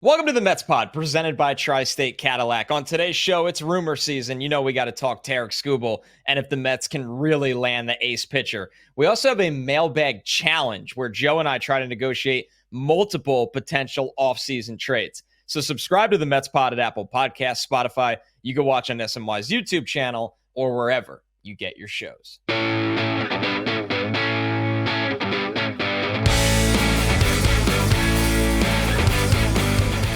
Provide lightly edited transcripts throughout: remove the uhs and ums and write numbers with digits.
Welcome to the Mets Pod, presented by Tri-State Cadillac. On today's show, it's rumor season. You know we got to talk Tarik Skubal, and if the Mets can really land the ace pitcher. We also have a mailbag challenge where Joe and I try to negotiate multiple potential offseason trades. So subscribe to the Mets Pod at Apple Podcasts, Spotify. You can watch on SMY's YouTube channel or wherever you get your shows.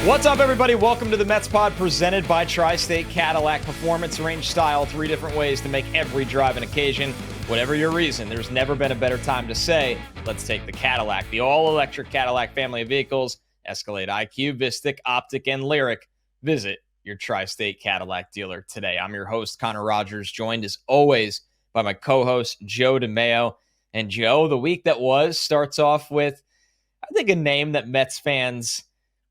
What's up, everybody? Welcome to the Mets Pod, presented by Tri-State Cadillac. Performance, range, style, 3 different ways to make every drive an occasion. Whatever your reason, there's never been a better time to say, let's take the Cadillac. The all-electric Cadillac family of vehicles, Escalade IQ, Vistic, Optic, and Lyric. Visit your Tri-State Cadillac dealer today. I'm your host, Connor Rogers, joined as always by my co-host, Joe DeMayo. And Joe, the week that was starts off with, I think, a name that Mets fans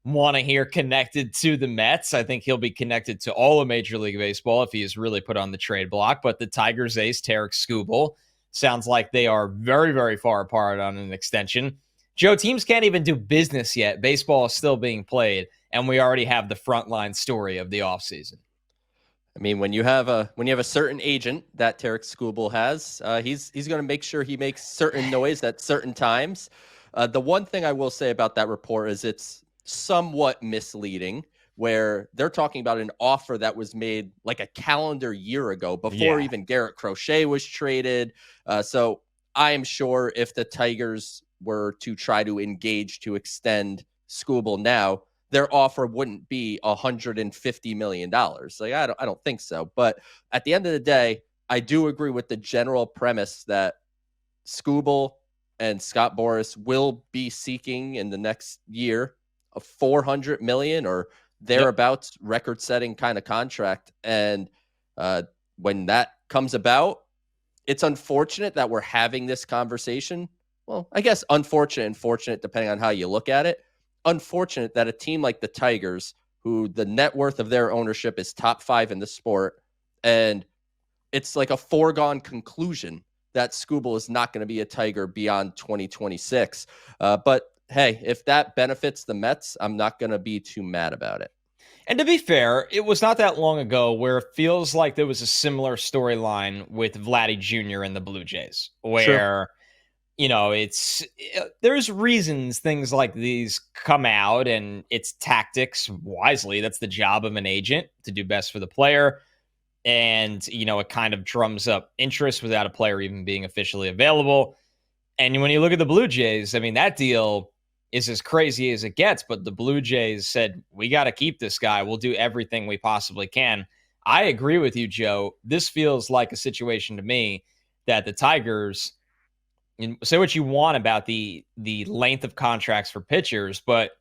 want to hear connected to the Mets. I think he'll be connected to all of Major League Baseball if he is really put on the trade block. But the Tigers ace, Tarik Skubal, sounds like they are very, very far apart on an extension. Joe, teams can't even do business yet. Baseball is still being played, and we already have the frontline story of the offseason. I mean, when you have a certain agent that Tarik Skubal has, he's going to make sure he makes certain noise at certain times. The one thing I will say about that report is it's somewhat misleading, where they're talking about an offer that was made like a calendar year ago before even Garrett Crochet was traded. So I am sure if the Tigers were to try to engage to extend Skubal now, their offer wouldn't be $150 million. Like, I don't think so. But at the end of the day, I do agree with the general premise that Skubal and Scott Boras will be seeking in the next year a $400 million or thereabouts record-setting kind of contract. And when that comes about, it's unfortunate that we're having this conversation. Well, I guess unfortunate and fortunate, depending on how you look at it. Unfortunate that a team like the Tigers, who the net worth of their ownership is top 5 in the sport, and it's like a foregone conclusion that Skubal is not going to be a Tiger beyond 2026. But hey, if that benefits the Mets, I'm not going to be too mad about it. And to be fair, it was not that long ago where it feels like there was a similar storyline with Vladdy Jr. and the Blue Jays, where, you know, there's reasons things like these come out, and it's tactics wisely. That's the job of an agent, to do best for the player. And, you know, it kind of drums up interest without a player even being officially available. And when you look at the Blue Jays, I mean, that deal is as crazy as it gets, but the Blue Jays said, we got to keep this guy. We'll do everything we possibly can. I agree with you, Joe. This feels like a situation to me that the Tigers, say what you want about the length of contracts for pitchers, but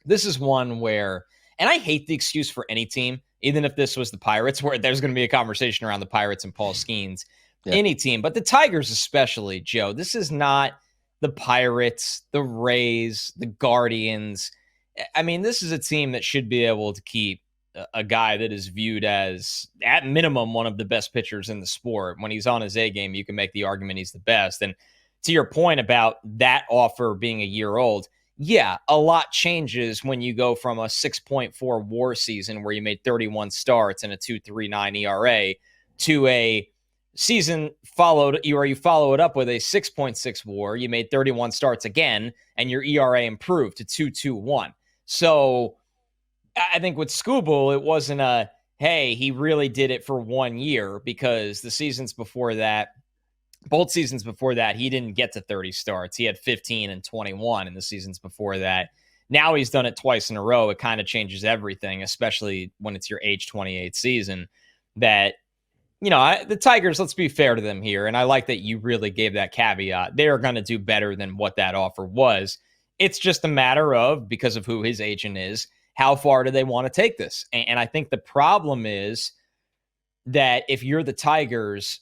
this is one where, and I hate the excuse for any team, even if this was the Pirates, where there's going to be a conversation around the Pirates and Paul Skenes, any team, but the Tigers especially, Joe. This is not the Pirates, the Rays, the Guardians. I mean, this is a team that should be able to keep a guy that is viewed as, at minimum, one of the best pitchers in the sport. When he's on his A game, you can make the argument he's the best. And to your point about that offer being a year old, yeah, a lot changes when you go from a 6.4 WAR season where you made 31 starts and a 2.39 ERA to a season where you follow it up with a 6.6 WAR. You made 31 starts again, and your ERA improved to 2.21. So I think with Skubal, it wasn't a, hey, he really did it for 1 year, because the seasons before that, both seasons before that, he didn't get to 30 starts. He had 15 and 21 in the seasons before that. Now he's done it twice in a row. It kind of changes everything, especially when it's your age 28 season. That, you know, the Tigers, let's be fair to them here. And I like that you really gave that caveat. They're going to do better than what that offer was. It's just a matter of, because of who his agent is, how far do they want to take this? And I think the problem is that if you're the Tigers,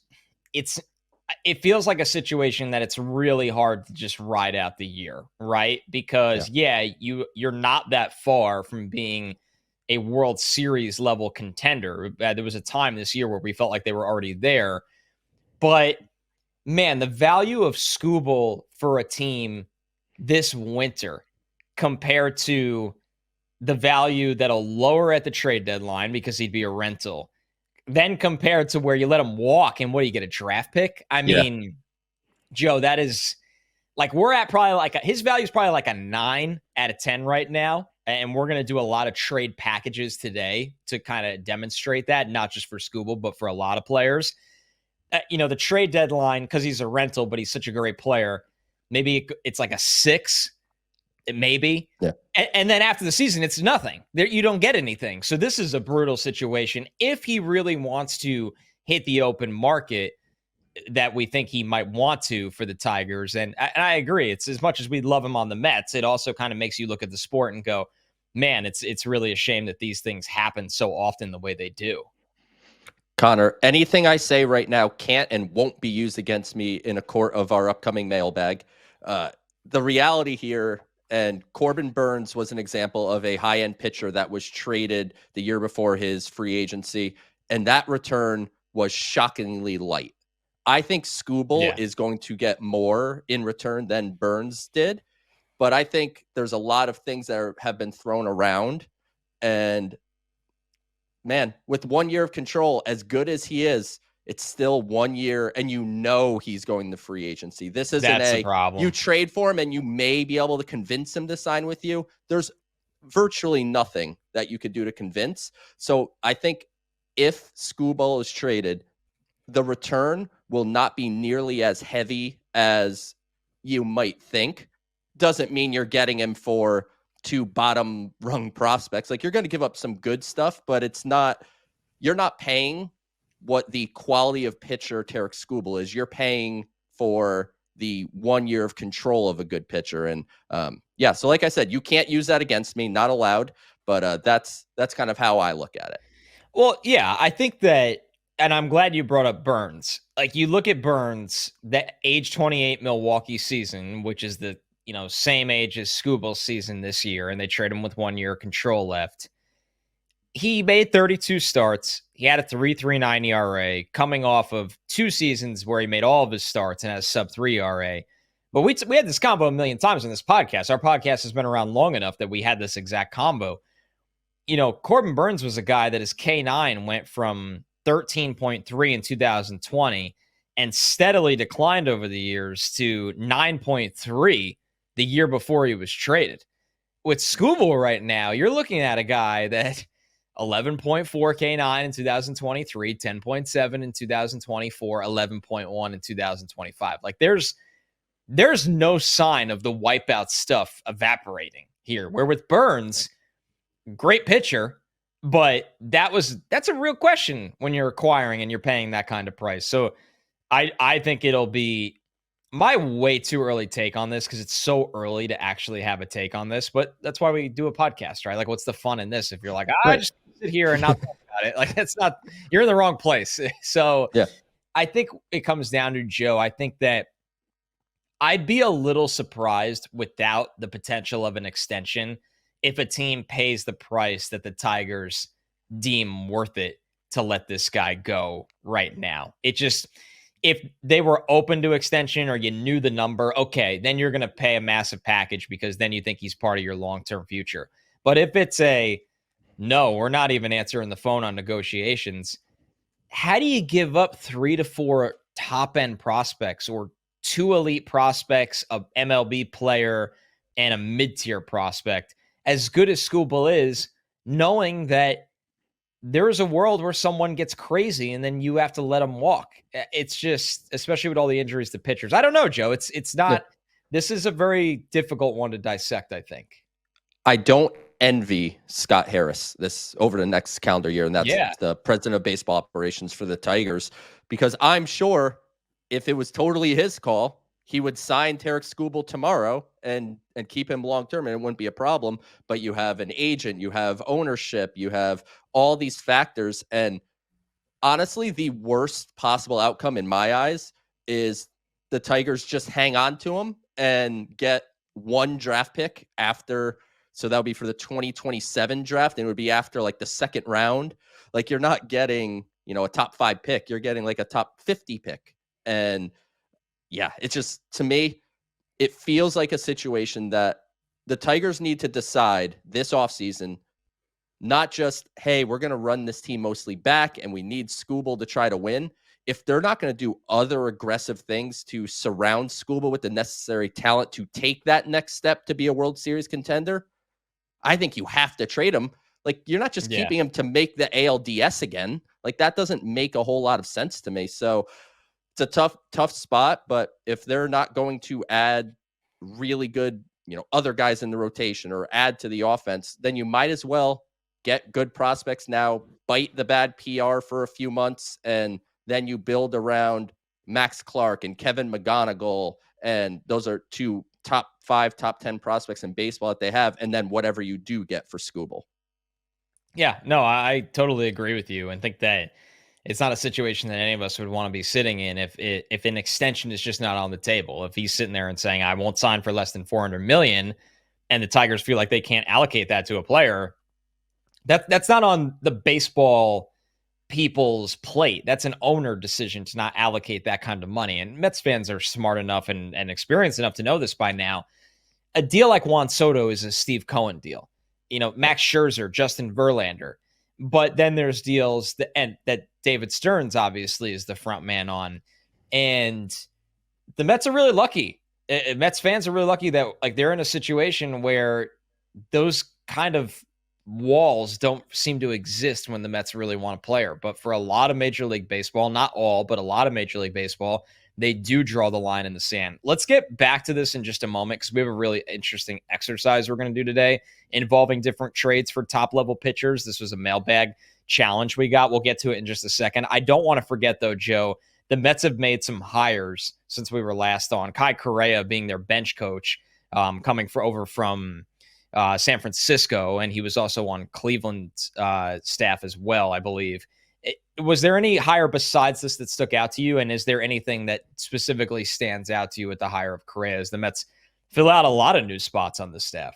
it feels like a situation that it's really hard to just ride out the year, right? Because, you're not that far from being a World Series level contender. There was a time this year where we felt like they were already there. But, man, the value of Skubal for a team this winter compared to the value that'll lower at the trade deadline because he'd be a rental, then compared to where you let him walk and what do you get, a draft pick? I Yeah. mean, Joe, that is like we're at probably like his value is probably like a 9 out of 10 right now. And we're going to do a lot of trade packages today to kind of demonstrate that, not just for Skubal, but for a lot of players. The trade deadline, because he's a rental, but he's such a great player, maybe it's like a 6, maybe. Yeah. And then after the season, it's nothing. You don't get anything. So this is a brutal situation. If he really wants to hit the open market, that we think he might want to for the Tigers. And I agree. It's as much as we love him on the Mets, it also kind of makes you look at the sport and go, man, it's really a shame that these things happen so often the way they do. Connor, anything I say right now can't and won't be used against me in a court of our upcoming mailbag. The reality here, and Corbin Burnes was an example of a high-end pitcher that was traded the year before his free agency, and that return was shockingly light. I think Skubal is going to get more in return than Burnes did, but I think there's a lot of things that have been thrown around. And man, with 1 year of control, as good as he is, it's still 1 year, and he's going to free agency. This isn't a problem. You trade for him and you may be able to convince him to sign with you. There's virtually nothing that you could do to convince. So I think if Skubal is traded, the return will not be nearly as heavy as you might think. Doesn't mean you're getting him for 2 bottom rung prospects. Like, you're going to give up some good stuff, but you're not paying what the quality of pitcher Tarik Skubal is. You're paying for the 1 year of control of a good pitcher. And so like I said, you can't use that against me, not allowed, but that's kind of how I look at it. Well, yeah, I think that, and I'm glad you brought up Burnes. Like, you look at Burnes, that age 28 Milwaukee season, which is the same age as Skubal's season this year, and they trade him with 1 year control left. He made 32 starts. He had a 3.39 ERA, coming off of 2 seasons where he made all of his starts and has sub-3 ERA. But we had this combo a million times on this podcast. Our podcast has been around long enough that we had this exact combo. Corbin Burnes was a guy that his K9 went from 13.3 in 2020 and steadily declined over the years to 9.3 the year before he was traded. With Skubal right now, you're looking at a guy that 11.4 K9 in 2023, 10.7 in 2024, 11.1 in 2025. Like, there's no sign of the wipeout stuff evaporating here. Where with Burnes, great pitcher, but that's a real question when you're acquiring and you're paying that kind of price. So I think it'll be my way too early take on this because it's so early to actually have a take on this. But that's why we do a podcast, right? Like, what's the fun in this? If you're like, I just sit here and not talk about it, like, that's not, you're in the wrong place. So yeah, I think it comes down to, Joe, I think that I'd be a little surprised without the potential of an extension if a team pays the price that the Tigers deem worth it to let this guy go right now. It just, if they were open to extension or you knew the number, okay, then you're going to pay a massive package because then you think he's part of your long-term future. But if it's no, we're not even answering the phone on negotiations, how do you give up 3 to 4 top-end prospects or 2 elite prospects, a MLB player, and a mid-tier prospect, as good as Skubal is, knowing that there is a world where someone gets crazy and then you have to let them walk? It's just, especially with all the injuries to pitchers. I don't know, Joe. It's not, this is a very difficult one to dissect, I think. I don't envy Scott Harris this over the next calendar year, and that's the president of baseball operations for the Tigers, because I'm sure if it was totally his call, he would sign Tarik Skubal tomorrow and keep him long-term, and it wouldn't be a problem. But you have an agent, you have ownership, you have all these factors. And honestly, the worst possible outcome in my eyes is the Tigers just hang on to him and get 1 draft pick after. So that would be for the 2027 draft, and it would be after like the 2nd round. Like, you're not getting, a top 5 pick. You're getting like a top 50 pick. And yeah, it's just, to me, it feels like a situation that the Tigers need to decide this offseason, not just, hey, we're going to run this team mostly back and we need Skubal to try to win. If they're not going to do other aggressive things to surround Skubal with the necessary talent to take that next step to be a World Series contender, I think you have to trade him. Like, you're not just keeping him to make the ALDS again. Like, that doesn't make a whole lot of sense to me. So it's a tough spot, but if they're not going to add really good, other guys in the rotation or add to the offense, then you might as well get good prospects now, bite the bad PR for a few months, and then you build around Max Clark and Kevin McGonigal. And those are two top 5, top 10 prospects in baseball that they have. And then whatever you do get for Skubal. Yeah, no, I totally agree with you and think that it's not a situation that any of us would want to be sitting in if an extension is just not on the table. If he's sitting there and saying, I won't sign for less than $400 million, and the Tigers feel like they can't allocate that to a player, that's not on the baseball people's plate. That's an owner decision to not allocate that kind of money. And Mets fans are smart enough and experienced enough to know this by now. A deal like Juan Soto is a Steve Cohen deal. Max Scherzer, Justin Verlander. But then there's deals that David Stearns obviously is the front man on. And the Mets are really lucky. Mets fans are really lucky that they're in a situation where those kind of walls don't seem to exist when the Mets really want a player. But for a lot of Major League Baseball, not all, but a lot of Major League Baseball, they do draw the line in the sand. Let's get back to this in just a moment because we have a really interesting exercise we're going to do today involving different trades for top-level pitchers. This was a mailbag challenge we got. We'll get to it in just a second. I don't want to forget, though, Joe, the Mets have made some hires since we were last on. Kai Correa being their bench coach, coming over from San Francisco, and he was also on Cleveland's staff as well, I believe. Was there any hire besides this that stuck out to you? And is there anything that specifically stands out to you with the hire of Correa as the Mets fill out a lot of new spots on the staff?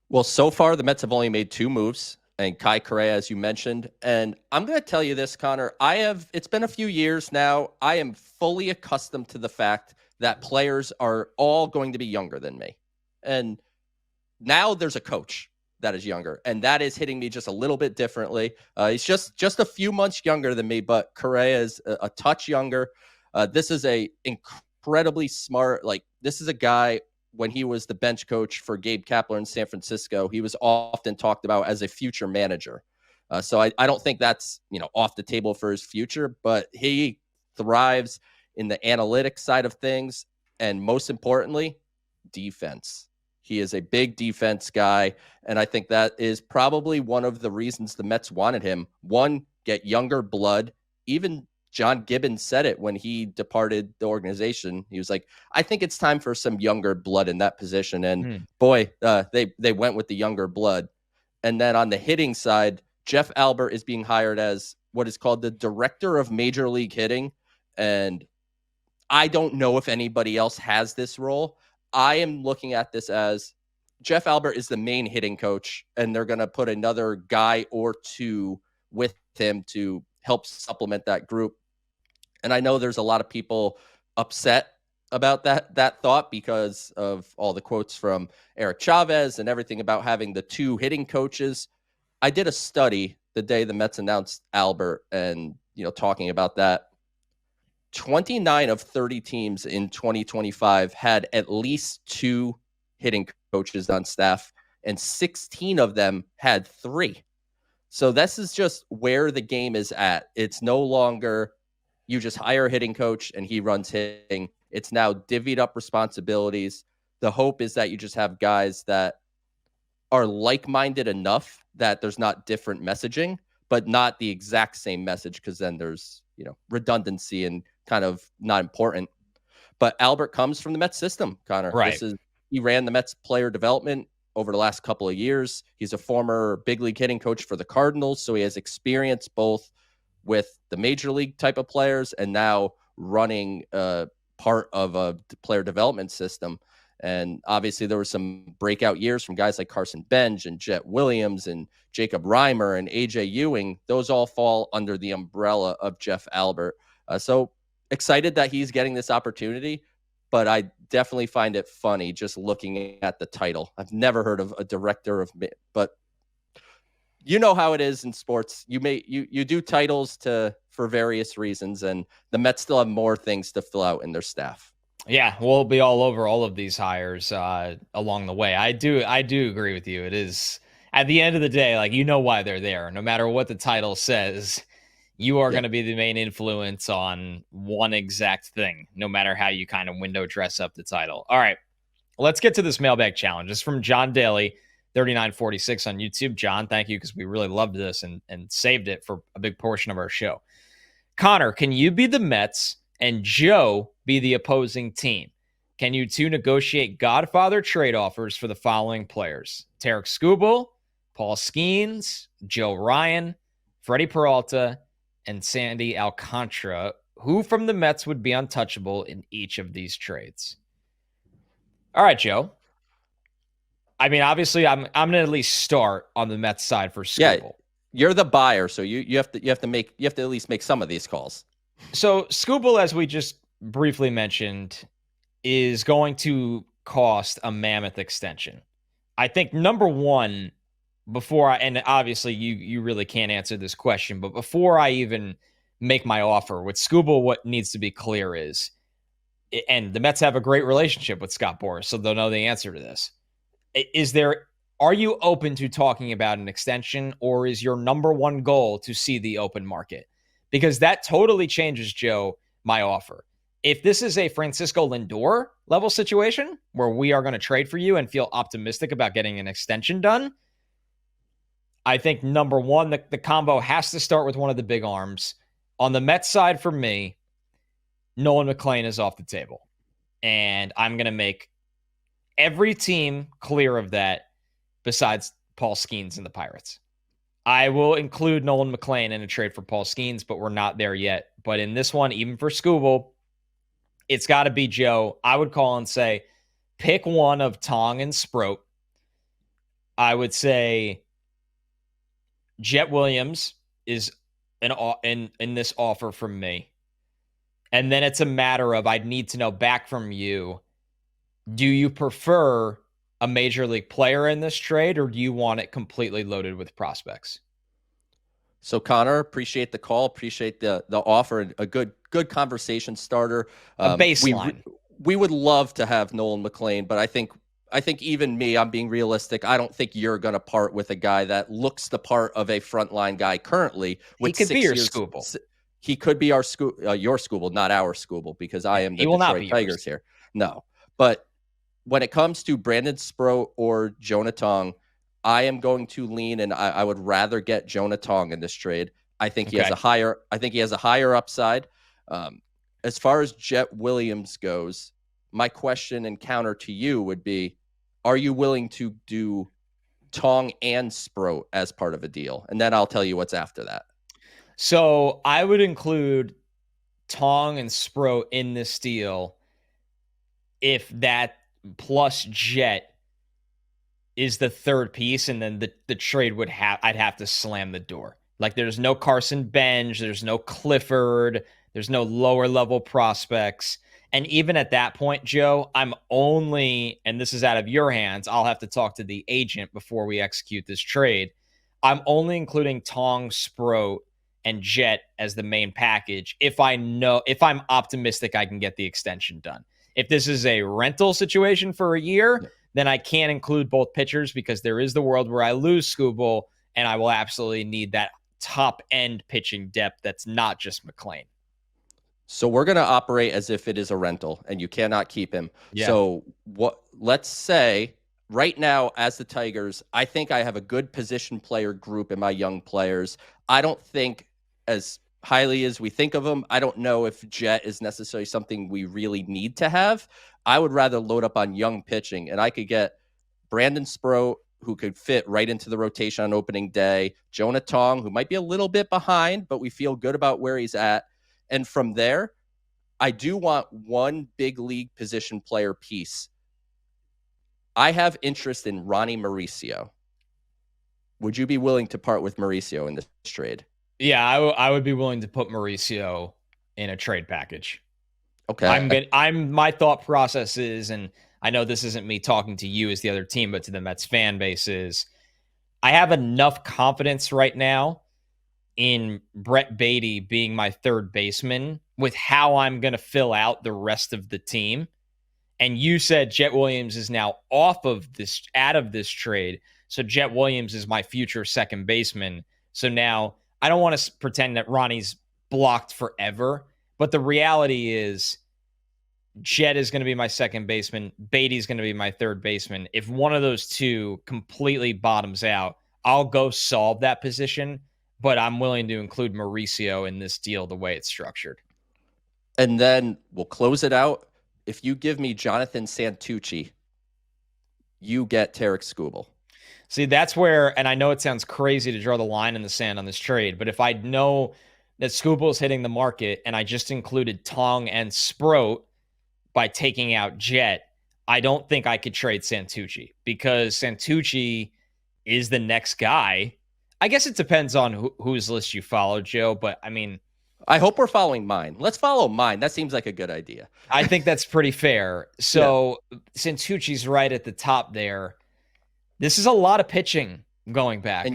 Well, so far, the Mets have only made 2 moves, and Kai Correa, as you mentioned. And I'm going to tell you this, Connor. It's been a few years now. I am fully accustomed to the fact that players are all going to be younger than me. And now there's a coach that is younger, and that is hitting me just a little bit differently. He's just a few months younger than me, but Correa is a touch younger. This is a incredibly smart, this is a guy, when he was the bench coach for Gabe Kapler in San Francisco, he was often talked about as a future manager. So I don't think that's, off the table for his future, but he thrives in the analytics side of things. And most importantly, defense. He is a big defense guy, and I think that is probably one of the reasons the Mets wanted him. One, get younger blood. Even John Gibbons said it when he departed the organization. He was like, I think it's time for some younger blood in that position. And boy, they went with the younger blood. And then on the hitting side, Jeff Albert is being hired as what is called the director of Major League Hitting. And I don't know if anybody else has this role. I am looking at this as Jeff Albert is the main hitting coach, and they're going to put another guy or two with him to help supplement that group. And I know there's a lot of people upset about that thought because of all the quotes from Eric Chavez and everything about having the 2 hitting coaches. I did a study the day the Mets announced Albert and, talking about that. 29 of 30 teams in 2025 had at least 2 hitting coaches on staff, and 16 of them had 3. So this is just where the game is at. It's no longer you just hire a hitting coach and he runs hitting. It's now divvied up responsibilities. The hope is that you just have guys that are like-minded enough that there's not different messaging, but not the exact same message, because then there's, redundancy and kind of not important. But Albert comes from the Mets system, Connor. Right. He ran the Mets player development over the last couple of years. He's a former big league hitting coach for the Cardinals, so he has experience both with the major league type of players and now running part of a player development system. And obviously there were some breakout years from guys like Carson Bench and Jet Williams and Jacob Reimer and AJ Ewing. Those all fall under the umbrella of Jeff Albert. So excited that he's getting this opportunity. but I definitely find it funny just looking at the title. I've never heard of a director of, but you know how it is in sports. You do titles for various reasons, and the Mets still have more things to fill out in their staff. Yeah, we'll be all over all of these hires along the way. I do agree with you. It is, at the end of the day, like, you know why they're there. No matter what the title says, you are going to be the main influence on one exact thing, no matter how you kind of window dress up the title. All right, let's get to this mailbag challenge. It's from John Daly, 3946 on YouTube. John, thank you, because we really loved this and saved it for a big portion of our show. Connor, can you be the Mets and Joe be the opposing team? Can you two negotiate Godfather trade offers for the following players? Tarik Skubal, Paul Skenes, Joe Ryan, Freddy Peralta, and Sandy Alcantara. Who from the Mets would be untouchable in each of these trades? All right, Joe. I mean, obviously, I'm gonna at least start on the Mets side for Skubal. Yeah, you're the buyer, so you have to at least make some of these calls. So Skubal, as we just briefly mentioned, is going to cost a mammoth extension. I think number one, and obviously you really can't answer this question, but before I even make my offer with Skubal, what needs to be clear is, and the Mets have a great relationship with Scott Boras, so they'll know the answer to this. Are you open to talking about an extension, or is your number one goal to see the open market? Because that totally changes, Joe, my offer. If this is a Francisco Lindor level situation where we are going to trade for you and feel optimistic about getting an extension done, I think number one, the combo has to start with one of the big arms. On the Mets side, for me, Nolan McLean is off the table. And I'm going to make every team clear of that besides Paul Skenes and the Pirates. I will include Nolan McLean in a trade for Paul Skenes, but we're not there yet. But in this one, even for Skubal, it's got to be Joe. I would call and say, pick one of Tong and Sproat. I would say Jet Williams is in this offer from me. And then it's a matter of, I'd need to know back from you, do you prefer a major league player in this trade, or do you want it completely loaded with prospects? So Connor, appreciate the call, appreciate the offer, a good conversation starter. A baseline. We would love to have Nolan McLean, but I think even me, I'm being realistic. I don't think you're going to part with a guy that looks the part of a frontline guy currently. He could be your Skubal. He could be your Skubal, not our Skubal, because I am the Detroit Tigers here. No, but when it comes to Brandon Sproat or Jonah Tong, I am going to lean, and I would rather get Jonah Tong in this trade. I think he has a higher upside. As far as Jet Williams goes, my question and counter to you would be, are you willing to do Tong and Sproat as part of a deal? And then I'll tell you what's after that. So I would include Tong and Sproat in this deal if that plus Jet is the third piece, and then the trade I'd have to slam the door. Like, there's no Carson Bench, there's no Clifford, there's no lower level prospects. And even at that point, Joe, I'm only, and this is out of your hands, I'll have to talk to the agent before we execute this trade. I'm only including Tong, Sproat, and Jet as the main package if I'm optimistic I can get the extension done. If this is a rental situation for a year, then I can't include both pitchers, because there is the world where I lose Skubal, and I will absolutely need that top-end pitching depth that's not just McLean. So we're going to operate as if it is a rental, and you cannot keep him. Yeah. So let's say right now, as the Tigers, I think I have a good position player group in my young players. I don't think, as highly as we think of them, I don't know if Jet is necessarily something we really need to have. I would rather load up on young pitching, and I could get Brandon Sproat, who could fit right into the rotation on opening day, Jonah Tong, who might be a little bit behind, but we feel good about where he's at. And from there, I do want one big league position player piece. I have interest in Ronnie Mauricio. Would you be willing to part with Mauricio in this trade? Yeah, I would be willing to put Mauricio in a trade package. Okay. My thought process is, and I know this isn't me talking to you as the other team, but to the Mets fan base is, I have enough confidence right now in Brett Beatty being my third baseman with how I'm going to fill out the rest of the team. And you said Jet Williams is now out of this trade. So Jet Williams is my future second baseman. So now I don't want to pretend that Ronnie's blocked forever, but the reality is Jet is going to be my second baseman. Beatty's going to be my third baseman. If one of those two completely bottoms out, I'll go solve that position, but I'm willing to include Mauricio in this deal the way it's structured. And then we'll close it out. If you give me Jonathan Santucci, you get Tarik Skubal. See, that's where, and I know it sounds crazy to draw the line in the sand on this trade, but if I know that Skubal's hitting the market and I just included Tong and Sproat by taking out Jet, I don't think I could trade Santucci because Santucci is the next guy. I guess it depends on whose list you follow, Joe, but I mean, I hope we're following mine. Let's follow mine. That seems like a good idea. I think that's pretty fair. So Santucci's right at the top there. This is a lot of pitching going back.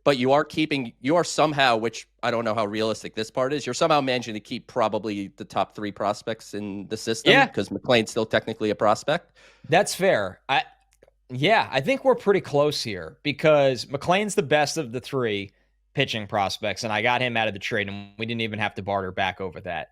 But you are somehow, which I don't know how realistic this part is, you're somehow managing to keep probably the top 3 prospects in the system because McLean's still technically a prospect. That's fair. I think we're pretty close here because McLean's the best of the 3 pitching prospects, and I got him out of the trade, and we didn't even have to barter back over that.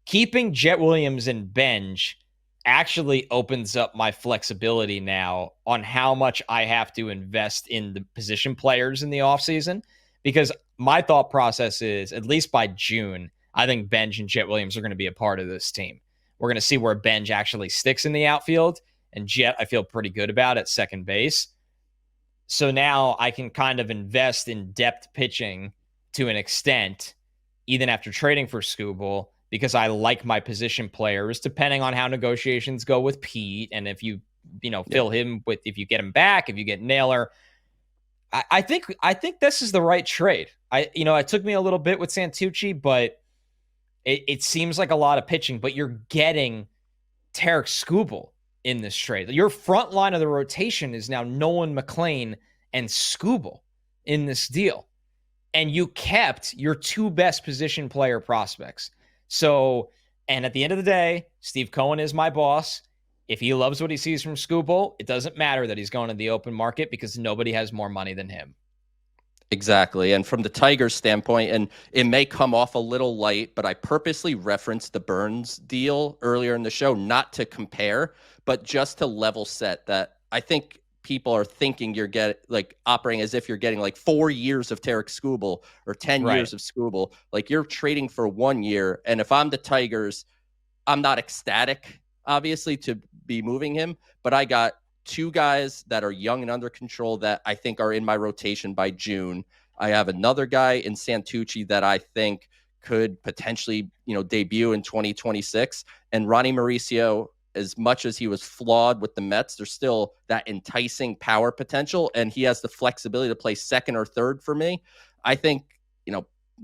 Keeping Jet Williams and Benj actually opens up my flexibility now on how much I have to invest in the position players in the offseason, because my thought process is, at least by June, I think Benj and Jet Williams are going to be a part of this team. We're going to see where Benj actually sticks in the outfield, and Jet I feel pretty good about at second base. So now I can kind of invest in depth pitching to an extent, even after trading for Skubal, because I like my position players, depending on how negotiations go with Pete. And if you fill him with, if you get him back, if you get Naylor, I think this is the right trade. It took me a little bit with Santucci, but it seems like a lot of pitching, but you're getting Tarik Skubal in this trade. Your front line of the rotation is now Nolan McLean and Skubal in this deal. And you kept your 2 best position player prospects. So, and at the end of the day, Steve Cohen is my boss. If he loves what he sees from Skubal, it doesn't matter that he's going to the open market because nobody has more money than him. Exactly. And from the Tigers standpoint, and it may come off a little light, but I purposely referenced the Burns deal earlier in the show, not to compare, but just to level set that I think people are thinking you're operating as if you're getting like 4 years of Tarik Skubal or 10 years of Skubal. Like, you're trading for 1 year. And if I'm the Tigers, I'm not ecstatic, obviously, to be moving him, but I got 2 guys that are young and under control that I think are in my rotation by June. I have another guy in Santucci that I think could potentially, debut in 2026. And Ronnie Mauricio, as much as he was flawed with the Mets, there's still that enticing power potential, and he has the flexibility to play second or third for me. I think,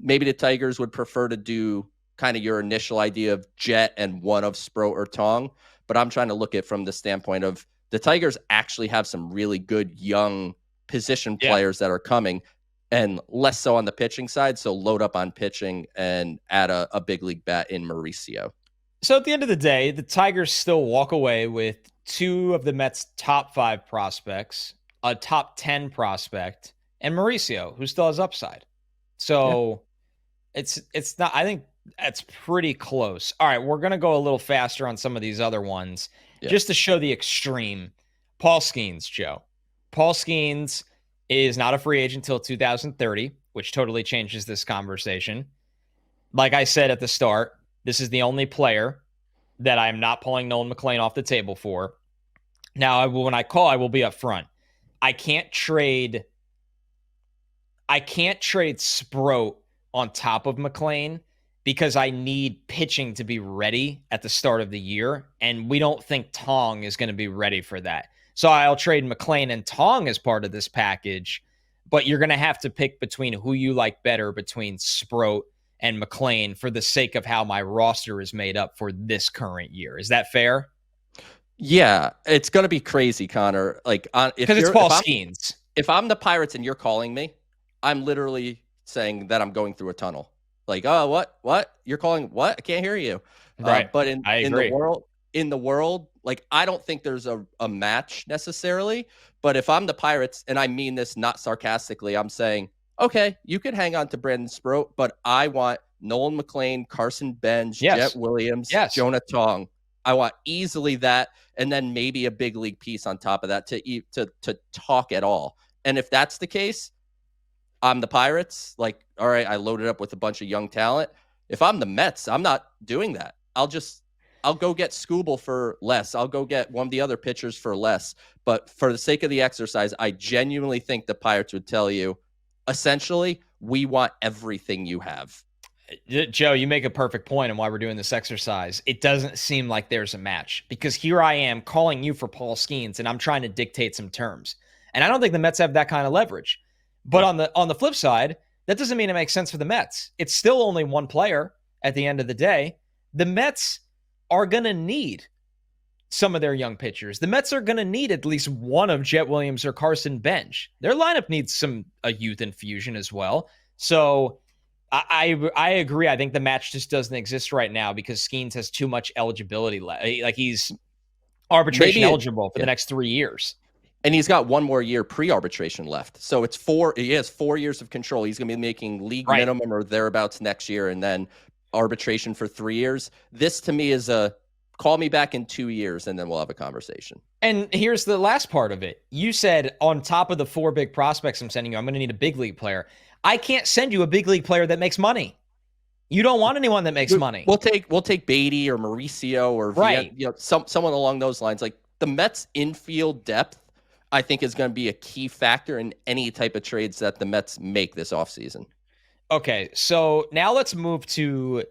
maybe the Tigers would prefer to do kind of your initial idea of Jet and one of Sproat or Tong, but I'm trying to look at it from the standpoint of the Tigers actually have some really good young position players that are coming, and less so on the pitching side. So load up on pitching and add a big league bat in Mauricio. So at the end of the day, the Tigers still walk away with 2 of the Mets' top 5 prospects, a top 10 prospect, and Mauricio, who still has upside. So it's not, I think that's pretty close. All right, we're going to go a little faster on some of these other ones just to show the extreme. Paul Skenes, Joe. Paul Skenes is not a free agent until 2030, which totally changes this conversation. Like I said at the start, this is the only player that I am not pulling Nolan McLean off the table for. Now, when I call, I will be upfront. I can't trade Sproat on top of McLean because I need pitching to be ready at the start of the year, and we don't think Tong is going to be ready for that. So I'll trade McLean and Tong as part of this package, but you're going to have to pick between who you like better between Sproat and McLean for the sake of how my roster is made up for this current year. Is that fair? Yeah, it's going to be crazy, Connor. Like, because it's Paul Skenes. If I'm the Pirates and you're calling me, I'm literally saying that I'm going through a tunnel. Like, oh, what? You're calling what? I can't hear you. Right. But in the world, like, I don't think there's a match necessarily. But if I'm the Pirates, and I mean this not sarcastically, I'm saying, okay, you could hang on to Brandon Sproat, but I want Nolan McLean, Carson Benz, Jet Williams, Jonah Tong. I want easily that, and then maybe a big league piece on top of that to talk at all. And if that's the case, I'm the Pirates. Like, all right, I loaded up with a bunch of young talent. If I'm the Mets, I'm not doing that. I'll go get Skubal for less. I'll go get one of the other pitchers for less. But for the sake of the exercise, I genuinely think the Pirates would tell you, essentially, we want everything you have. Joe, you make a perfect point on why we're doing this exercise. It doesn't seem like there's a match because here I am calling you for Paul Skenes and I'm trying to dictate some terms. And I don't think the Mets have that kind of leverage. But on the flip side, that doesn't mean it makes sense for the Mets. It's still only one player at the end of the day. The Mets are going to need some of their young pitchers. The Mets are going to need at least one of Jet Williams or Carson Bench. Their lineup needs a youth infusion as well. So I agree. I think the match just doesn't exist right now because Skenes has too much eligibility left. Like he's arbitration eligible for the next 3 years. And he's got one more year pre-arbitration left. So it's he has 4 years of control. He's going to be making league minimum or thereabouts next year and then arbitration for 3 years. This to me is a call me back in 2 years and then we'll have a conversation. And here's the last part of it. You said on top of the 4 big prospects I'm sending you, I'm going to need a big league player. I can't send you a big league player that makes money. You don't want anyone that makes money. We'll take Beatty or Mauricio or someone along those lines. Like the Mets infield depth, I think is going to be a key factor in any type of trades that the Mets make this offseason. Okay, so now let's move to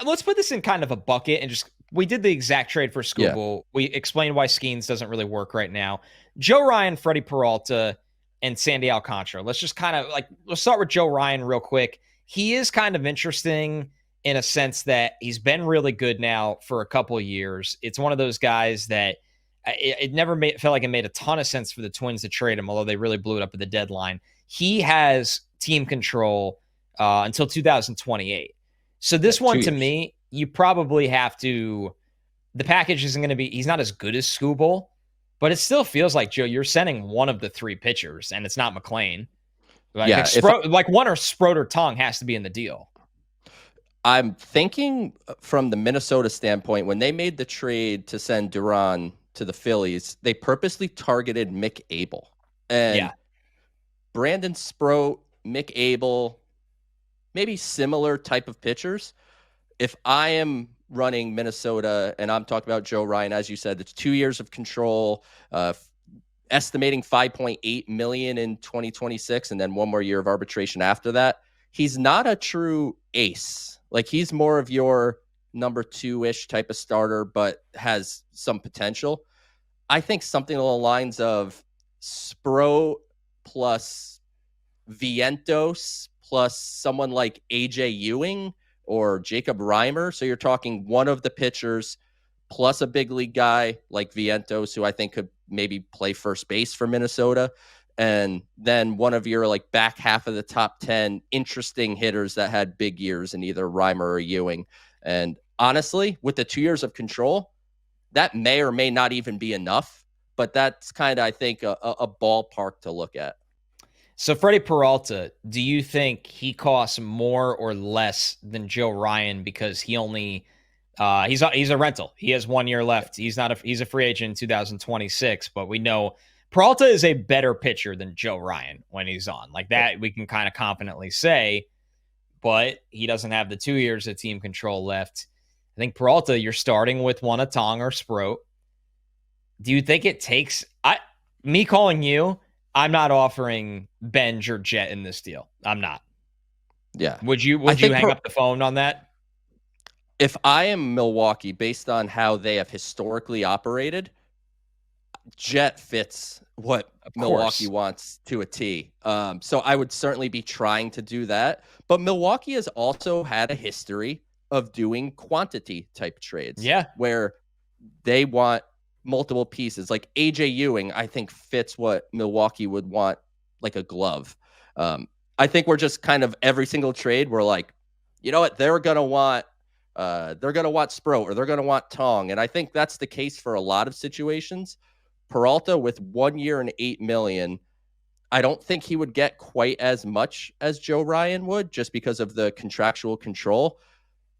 let's put this in kind of a bucket and just we did the exact trade for Skubal. Yeah. We explained why Skenes doesn't really work right now. Joe Ryan, Freddy Peralta, and Sandy Alcantara. Let's just kind of let's start with Joe Ryan real quick. He is kind of interesting in a sense that he's been really good now for a couple of years. It's one of those guys that it never felt like it made a ton of sense for the Twins to trade him, although they really blew it up at the deadline. He has team control until 2028. So this one, to me, you probably have to – the package isn't going to be – he's not as good as Skubal, but it still feels like, Joe, you're sending one of the 3 pitchers, and it's not McLean. Like one or Sproat or Tong has to be in the deal. I'm thinking from the Minnesota standpoint, when they made the trade to send Duran to the Phillies, they purposely targeted Mick Abel. And Brandon Sproat, Mick Abel, maybe similar type of pitchers. If I am running Minnesota and I'm talking about Joe Ryan, as you said, it's 2 years of control, estimating $5.8 million in 2026, and then one more year of arbitration after that. He's not a true ace. Like he's more of your number 2-ish type of starter, but has some potential. I think something along the lines of Spro plus Vientos plus someone like AJ Ewing or Jacob Reimer. So you're talking one of the pitchers plus a big league guy like Vientos, who I think could maybe play first base for Minnesota. And then one of your like back half of the top 10 interesting hitters that had big years in either Reimer or Ewing. And honestly, with the 2 years of control, that may or may not even be enough, but that's kind of, I think, a ballpark to look at. So Freddy Peralta, do you think he costs more or less than Joe Ryan because he only he's a rental. He has 1 year left. He's a free agent in 2026, but we know Peralta is a better pitcher than Joe Ryan when he's on. Like that, we can kind of confidently say, but he doesn't have the 2 years of team control left. I think Peralta, you're starting with one of Tong or Sproat. Do you think it takes me calling you? I'm not offering Benj or Jet in this deal. I'm not. Yeah. Would you hang up the phone on that? If I am Milwaukee, based on how they have historically operated, Jet fits what Of Milwaukee course. wants to a T. So I would certainly be trying to do that. But Milwaukee has also had a history of doing quantity type trades Yeah. where they want multiple pieces. Like AJ Ewing, I think fits what Milwaukee would want like a glove. I think we're just kind of every single trade, we're like, you know what, they're gonna want Sproat or they're gonna want Tong. And I think that's the case for a lot of situations. Peralta with 1 year and 8 million. I don't think he would get quite as much as Joe Ryan would just because of the contractual control.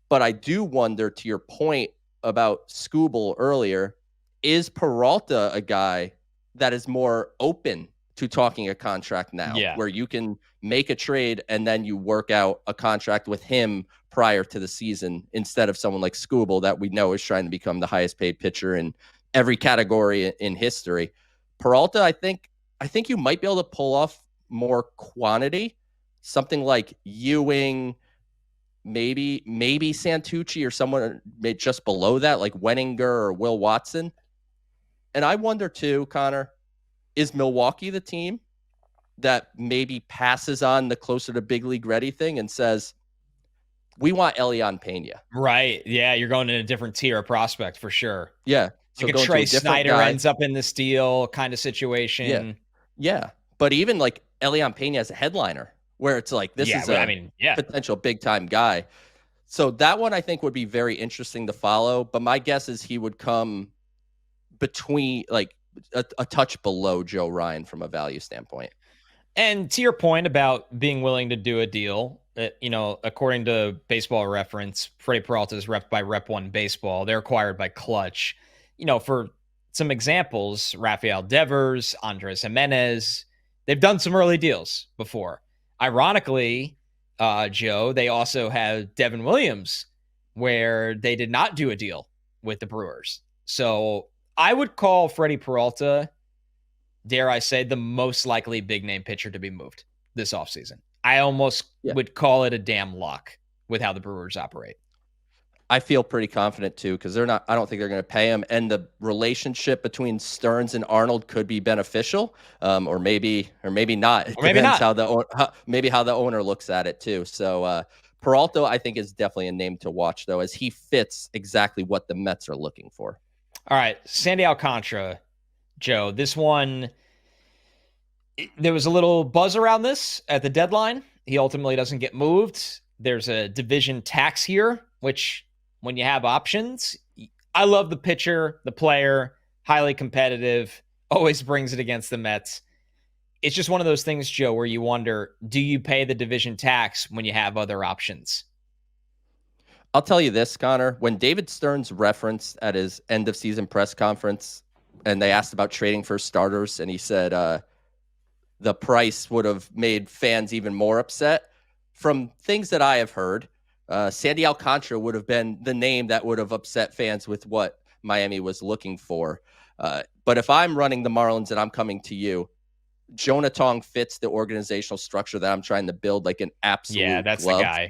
But I do wonder, to your point about Skubal earlier, is Peralta a guy that is more open to talking a contract now, Yeah. where you can make a trade and then you work out a contract with him prior to the season instead of someone like Skubal that we know is trying to become the highest paid pitcher in every category in history. Peralta, I think you might be able to pull off more quantity, something like Ewing, maybe Santucci or someone just below that, like Wenninger or Will Watson. And I wonder too, Connor, is Milwaukee the team that maybe passes on the closer to big league ready thing and says, we want Elian Pena? Right. Yeah. You're going in a different tier of prospect for sure. Yeah. So Like a going to Trey a different Snyder guy. ends up in this deal kind of Yeah. situation. Yeah. But even like Elian Pena as a headliner, where it's like, this Yeah. is I a mean, yeah. potential big time guy. So that one I think would be very interesting to follow. But my guess is he would come between like a touch below Joe Ryan from a value standpoint. And to your point about being willing to do a deal, according to Baseball Reference, Freddy Peralta is repped by Rep One Baseball. They're acquired by Clutch. For some examples, Rafael Devers, Andres Jimenez, they've done some early deals before. Ironically, Joe, they also have Devin Williams, where they did not do a deal with the Brewers. So I would call Freddy Peralta, dare I say, the most likely big name pitcher to be moved this offseason. I almost would call it a damn lock with how the Brewers operate. I feel pretty confident too, because I don't think they're going to pay him. And the relationship between Stearns and Arnold could be beneficial, or maybe not. It depends how the owner looks at it too. So Peralta, I think, is definitely a name to watch, though, as he fits exactly what the Mets are looking for. All right, Sandy Alcantara, Joe. This one, there was a little buzz around this at the deadline. He ultimately doesn't get moved. There's a division tax here, which, when you have options, I love the pitcher, the player, highly competitive, always brings it against the Mets. It's just one of those things, Joe, where you wonder, do you pay the division tax when you have other options? I'll tell you this, Connor. When David Stearns referenced at his end of season press conference, and they asked about trading for starters, and he said the price would have made fans even more upset. From things that I have heard, Sandy Alcantara would have been the name that would have upset fans with what Miami was looking for. But if I'm running the Marlins and I'm coming to you, Jonah Tong fits the organizational structure that I'm trying to build, like an absolute that's glove. the guy.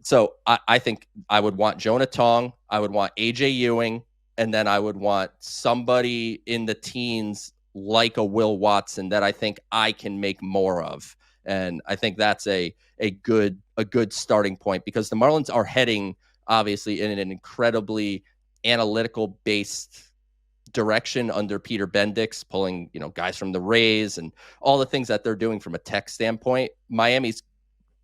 So I think I would want Jonah Tong, I would want AJ Ewing, and then I would want somebody in the teens like a Will Watson that I think I can make more of. And I think that's a good starting point, because the Marlins are heading obviously in an incredibly analytical based direction under Peter Bendix, pulling, guys from the Rays and all the things that they're doing from a tech standpoint. Miami's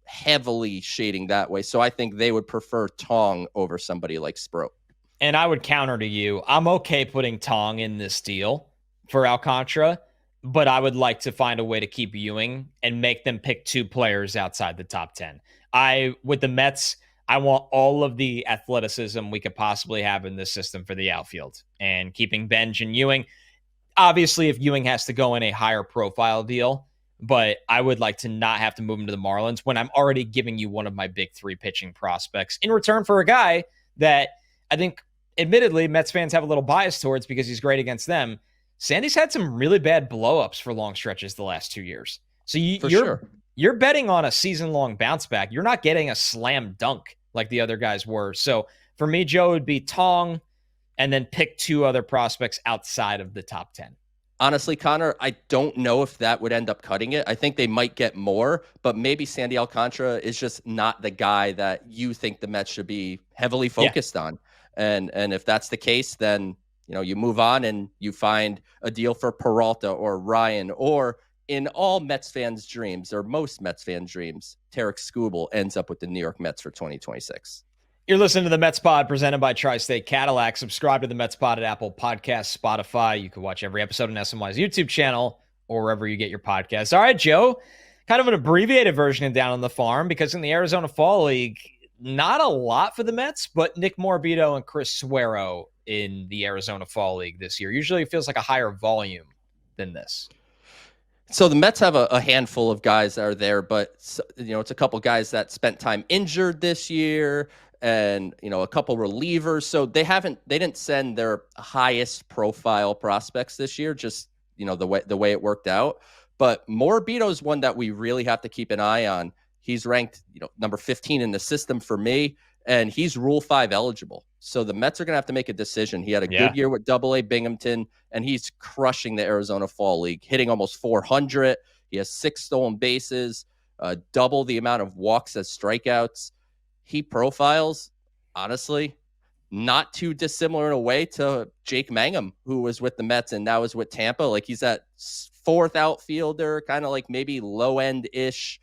heavily shading that way. So I think they would prefer Tong over somebody like Sproat. And I would counter to you, I'm okay putting Tong in this deal for Alcantara, but I would like to find a way to keep Ewing and make them pick two players outside the top 10. With the Mets, I want all of the athleticism we could possibly have in this system for the outfield, and keeping Benj and Ewing. Obviously, if Ewing has to go in a higher profile deal, but I would like to not have to move him to the Marlins when I'm already giving you one of my big three pitching prospects in return for a guy that I think, admittedly, Mets fans have a little bias towards because he's great against them. Sandy's had some really bad blowups for long stretches the last 2 years. So you're betting on a season-long bounce back. You're not getting a slam dunk like the other guys were. So for me, Joe, it would be Tong and then pick two other prospects outside of the top 10. Honestly, Connor, I don't know if that would end up cutting it. I think they might get more, but maybe Sandy Alcantara is just not the guy that you think the Mets should be heavily Yeah. focused on. And if that's the case, then you move on and you find a deal for Peralta or Ryan, or in all Mets fans' dreams, or most Mets fans' dreams, Tarik Skubal ends up with the New York Mets for 2026. You're listening to the Mets Pod presented by Tri-State Cadillac. Subscribe to the Mets Pod at Apple Podcasts, Spotify. You can watch every episode on SNY's YouTube channel or wherever you get your podcasts. All right, Joe, kind of an abbreviated version of Down on the Farm, because in the Arizona Fall League, not a lot for the Mets, but Nick Morabito and Chris Suero in the Arizona Fall League this year. Usually it feels like a higher volume than this. So the Mets have a handful of guys that are there, but it's a couple guys that spent time injured this year, and a couple relievers. So they didn't send their highest profile prospects this year, just the way it worked out. But Morabito is one that we really have to keep an eye on. He's ranked number 15 in the system for me, and he's Rule 5 eligible. So the Mets are going to have to make a decision. He had a good year with AA Binghamton, and he's crushing the Arizona Fall League, hitting almost 400. He has 6 stolen bases, double the amount of walks as strikeouts. He profiles, honestly, not too dissimilar in a way to Jake Mangum, who was with the Mets and now is with Tampa. Like, he's that fourth outfielder, kind of like maybe low end ish,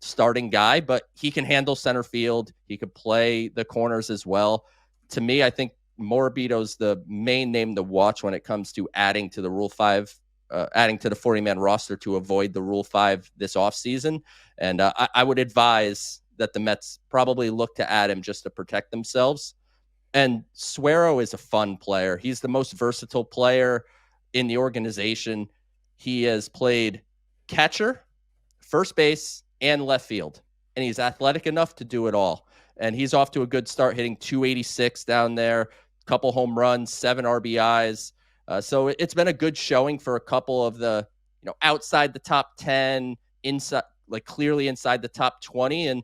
starting guy, but he can handle center field. He could play the corners as well. To me, I think Morabito's the main name to watch when it comes to adding to the Rule 5, adding to the 40-man roster to avoid the Rule 5 this offseason. And I would advise that the Mets probably look to add him just to protect themselves. And Suero is a fun player. He's the most versatile player in the organization. He has played catcher, first base, and left field, and he's athletic enough to do it all. And he's off to a good start, hitting 286 down there, couple home runs, 7 RBIs. So it's been a good showing for a couple of the, outside the top 10, inside, like clearly inside the top 20. And,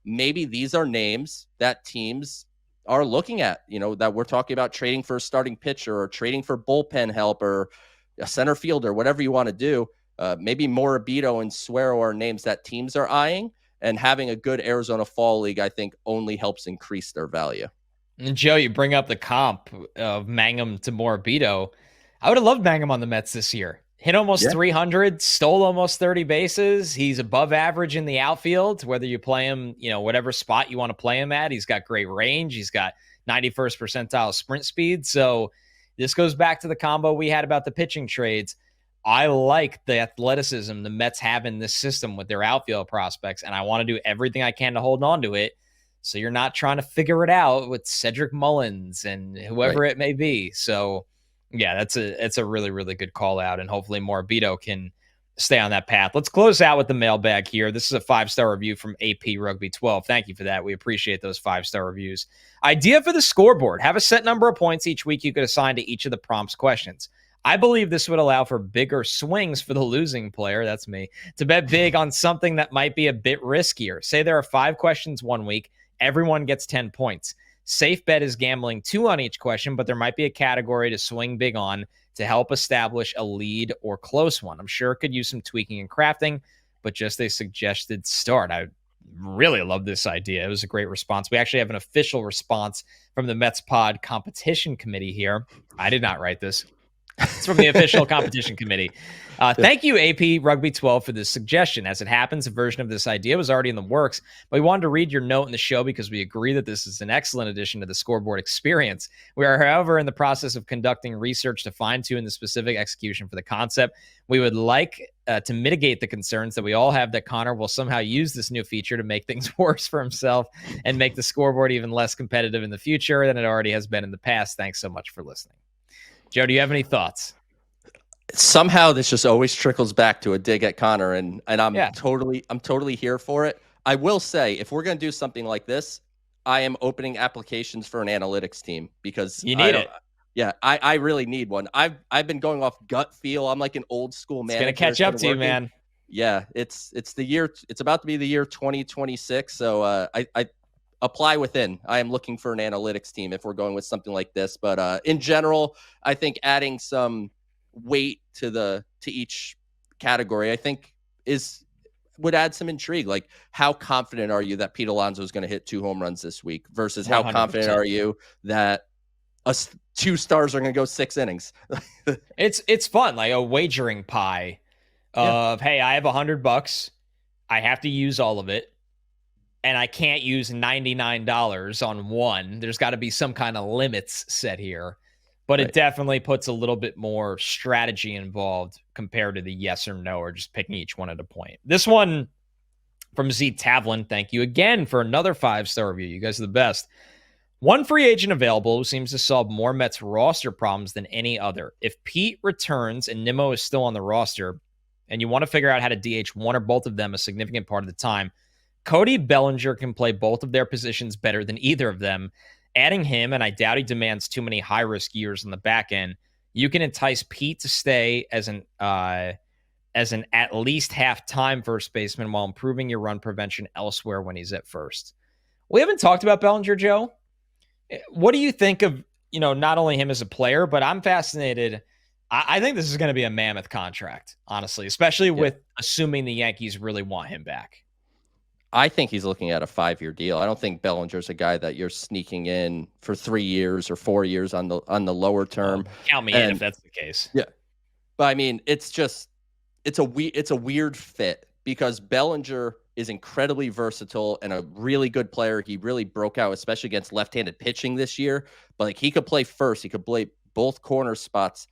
maybe these are names that teams are looking at, that we're talking about trading for a starting pitcher or trading for bullpen help or a center fielder, whatever you want to do. Maybe Morabito and Suero are names that teams are eyeing, and having a good Arizona Fall League, I think, only helps increase their value. And Joe, you bring up the comp of Mangum to Morabito. I would have loved Mangum on the Mets this year. Hit almost 300, stole almost 30 bases. He's above average in the outfield, whether you play him, whatever spot you want to play him at. He's got great range. He's got 91st percentile sprint speed. So this goes back to the combo we had about the pitching trades. I like the athleticism the Mets have in this system with their outfield prospects, and I want to do everything I can to hold on to it. So you're not trying to figure it out with Cedric Mullins and whoever it may be. So yeah, it's a really, really good call out, and hopefully Morabito can stay on that path. Let's close out with the mailbag here. This is a 5-star review from AP Rugby 12. Thank you for that. We appreciate those 5-star reviews. Idea for the scoreboard: have a set number of points each week you could assign to each of the prompts questions. I believe this would allow for bigger swings for the losing player, that's me, to bet big on something that might be a bit riskier. Say there are 5 questions one week, everyone gets 10 points. Safe bet is gambling 2 on each question, but there might be a category to swing big on to help establish a lead or close one. I'm sure it could use some tweaking and crafting, but just a suggested start. I really love this idea. It was a great response. We actually have an official response from the Mets Pod competition committee here. I did not write this. It's from the official competition committee. Thank you, AP Rugby 12, for this suggestion. As it happens, a version of this idea was already in the works, but we wanted to read your note in the show because we agree that this is an excellent addition to the scoreboard experience. We are, however, in the process of conducting research to fine-tune the specific execution for the concept. We would like to mitigate the concerns that we all have that Connor will somehow use this new feature to make things worse for himself and make the scoreboard even less competitive in the future than it already has been in the past. Thanks so much for listening. Joe, do you have any thoughts? Somehow this just always trickles back to a dig at Connor, and I'm totally here for it. I will say, if we're going to do something like this, I am opening applications for an analytics team because you need it. Yeah, I really need one. I've been going off gut feel. I'm like an old school manager. It's going to catch up to you, man. Yeah, it's the year. It's about to be the year 2026. So I apply within. I am looking for an analytics team if we're going with something like this. But in general, I think adding some weight to each category, I think would add some intrigue. Like, how confident are you that Pete Alonso is going to hit 2 home runs this week versus how 100%. confident are you that 2 stars are going to go 6 innings? It's fun, like a wagering pie of, hey, I have $100. I have to use all of it, and I can't use $99 on one. There's got to be some kind of limits set here. But It definitely puts a little bit more strategy involved compared to the yes or no, or just picking each one at a point. This one from Z Tavlin, thank you again for another 5-star review. You guys are the best. One free agent available who seems to solve more Mets roster problems than any other. If Pete returns and Nimmo is still on the roster, and you want to figure out how to DH one or both of them a significant part of the time, Cody Bellinger can play both of their positions better than either of them. Adding him, and I doubt he demands too many high-risk years on the back end, you can entice Pete to stay as an at least half-time first baseman while improving your run prevention elsewhere when he's at first. We haven't talked about Bellinger, Joe. What do you think of, not only him as a player, but I'm fascinated. I think this is going to be a mammoth contract, honestly, especially with assuming the Yankees really want him back. I think he's looking at a 5-year deal. I don't think Bellinger's a guy that you're sneaking in for 3 years or 4 years on the lower term. Count me in if that's the case. Yeah, but I mean, it's a weird fit because Bellinger is incredibly versatile and a really good player. He really broke out, especially against left-handed pitching this year. But like, he could play first, he could play both corner spots.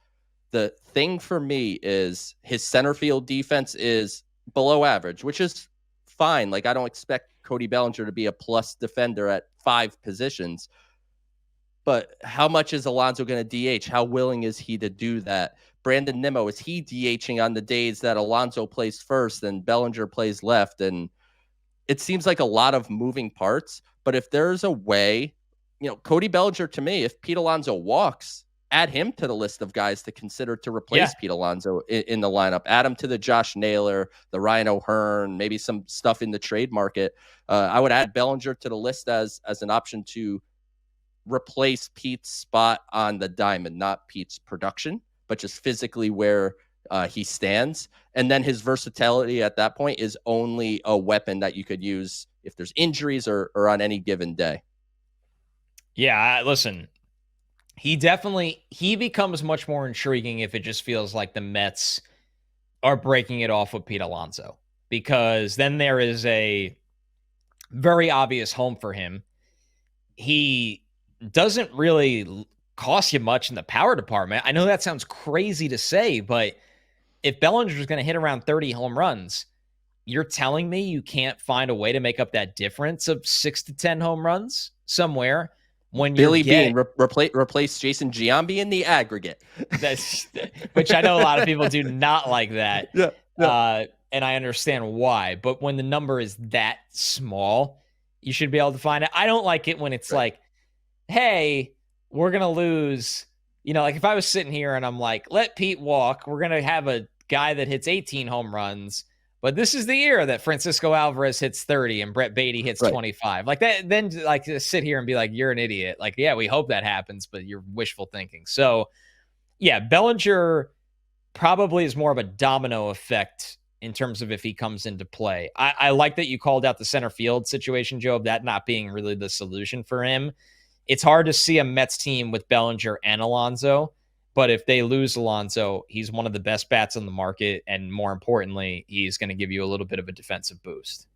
The thing for me is his center field defense is below average, which is fine. Like, I don't expect Cody Bellinger to be a plus defender at 5 positions. But how much is Alonso going to DH? How willing is he to do that? Brandon Nimmo, is he DHing on the days that Alonso plays first and Bellinger plays left? And it seems like a lot of moving parts. But if there's a way, Cody Bellinger, to me, if Pete Alonso walks, add him to the list of guys to consider to replace Pete Alonso in the lineup. Add him to the Josh Naylor, the Ryan O'Hearn, maybe some stuff in the trade market. I would add Bellinger to the list as an option to replace Pete's spot on the diamond, not Pete's production, but just physically where he stands. And then his versatility at that point is only a weapon that you could use if there's injuries or on any given day. Yeah, listen, he becomes much more intriguing if it just feels like the Mets are breaking it off with Pete Alonso, because then there is a very obvious home for him. He doesn't really cost you much in the power department. I know that sounds crazy to say, but if Bellinger is going to hit around 30 home runs, you're telling me you can't find a way to make up that difference of 6 to 10 home runs somewhere? When Billy Bean replace Jason Giambi in the aggregate. Which I know a lot of people do not like that. Yeah. And I understand why. But when the number is that small, you should be able to find it. I don't like it when it's like, hey, we're going to lose. Like if I was sitting here and I'm like, let Pete walk. We're going to have a guy that hits 18 home runs. But this is the year that Francisco Alvarez hits 30 and Brett Beatty hits 25. Like that, then like to sit here and be like, you're an idiot. Like, yeah, we hope that happens, but you're wishful thinking. So, yeah, Bellinger probably is more of a domino effect in terms of if he comes into play. I like that you called out the center field situation, Joe, that not being really the solution for him. It's hard to see a Mets team with Bellinger and Alonso. But if they lose Alonso, he's one of the best bats on the market. And more importantly, he's going to give you a little bit of a defensive boost.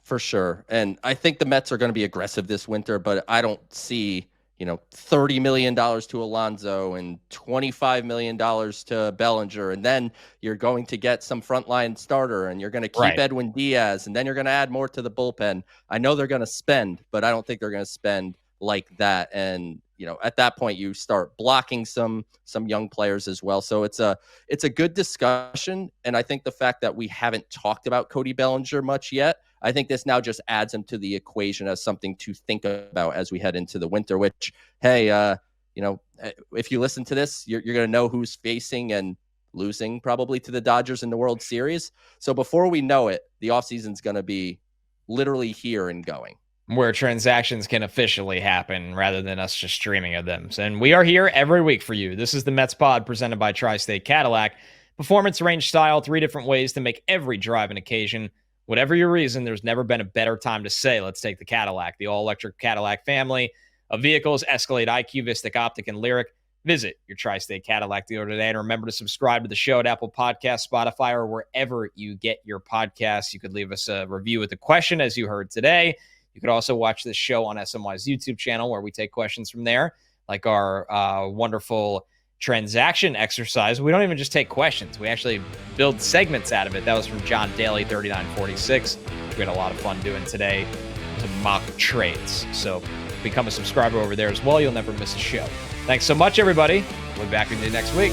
For sure. And I think the Mets are going to be aggressive this winter, but I don't see, $30 million to Alonso and $25 million to Bellinger. And then you're going to get some frontline starter and you're going to keep Edwin Diaz. And then you're going to add more to the bullpen. I know they're going to spend, but I don't think they're going to spend like that. And at that point you start blocking some young players as well. So it's a good discussion. And I think the fact that we haven't talked about Cody Bellinger much yet, I think this now just adds him to the equation as something to think about as we head into the winter, which, hey, if you listen to this, you're going to know who's facing and losing probably to the Dodgers in the World Series. So before we know it, the offseason is going to be literally here and going. where transactions can officially happen rather than us just streaming of them. And we are here every week for you. This is the Mets Pod presented by Tri-State Cadillac. Performance, range, style, 3 different ways to make every drive an occasion. Whatever your reason, there's never been a better time to say, let's take the Cadillac. The all-electric Cadillac family of vehicles, Escalade, IQ, Vistic, Optic, and Lyric. Visit your Tri-State Cadillac dealer today. And remember to subscribe to the show at Apple Podcasts, Spotify, or wherever you get your podcasts. You could leave us a review with a question, as you heard today. You could also watch this show on SMY's YouTube channel, where we take questions from there, like our wonderful transaction exercise. We don't even just take questions. We actually build segments out of it. That was from John Daly, 3946. We had a lot of fun doing today. Some mock trades. So become a subscriber over there as well. You'll never miss a show. Thanks so much, everybody. We'll be back with you next week.